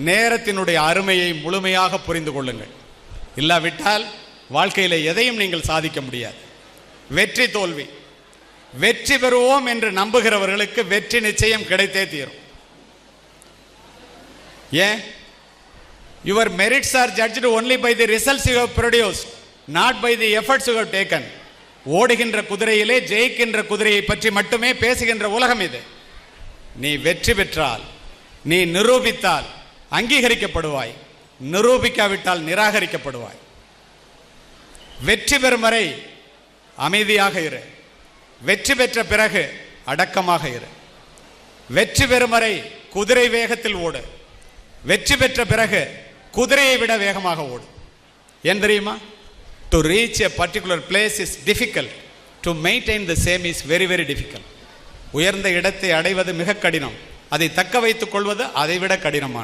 நேரத்தினுடைய அருமையை முழுமையாக புரிந்து கொள்ளுங்கள். இல்லாவிட்டால் வாழ்க்கையில் எதையும் நீங்கள் சாதிக்க முடியாது. வெற்றி தோல்வி, வெற்றி பெறுவோம் என்று நம்புகிறவர்களுக்கு வெற்றி நிச்சயம் கிடைத்தே தீரும். ஏன்? Your merits are judged only by the results you have produced, not by the efforts you have taken. ஓடுகின்ற குதிரையிலே ஜெயிக்கின்ற குதிரையை பற்றி மட்டுமே பேசுகின்ற உலகம் இது. நீ வெற்றி பெற்றால், நீ நிரூபித்தால் அங்கீகரிக்கப்படுவாய், நிரூபிக்காவிட்டால் நிராகரிக்கப்படுவாய். வெற்றி பெறும் வரை அமைதியாக இரு, வெற்றி பெற்ற பிறகு அடக்கமாக இரு. வெற்றி பெறும் வரை குதிரை வேகத்தில் ஓடு, வெற்றி பெற்ற பிறகு குதிரையை விட வேகமாக ஓடு. ஏன் தெரியுமா? To reach a particular place is difficult. To maintain the same is very very difficult. உயர்ந்த இடத்தை அடைவது மிக கடினம், அதை தக்க வைத்துக் கொள்வது அதை விட கடினமான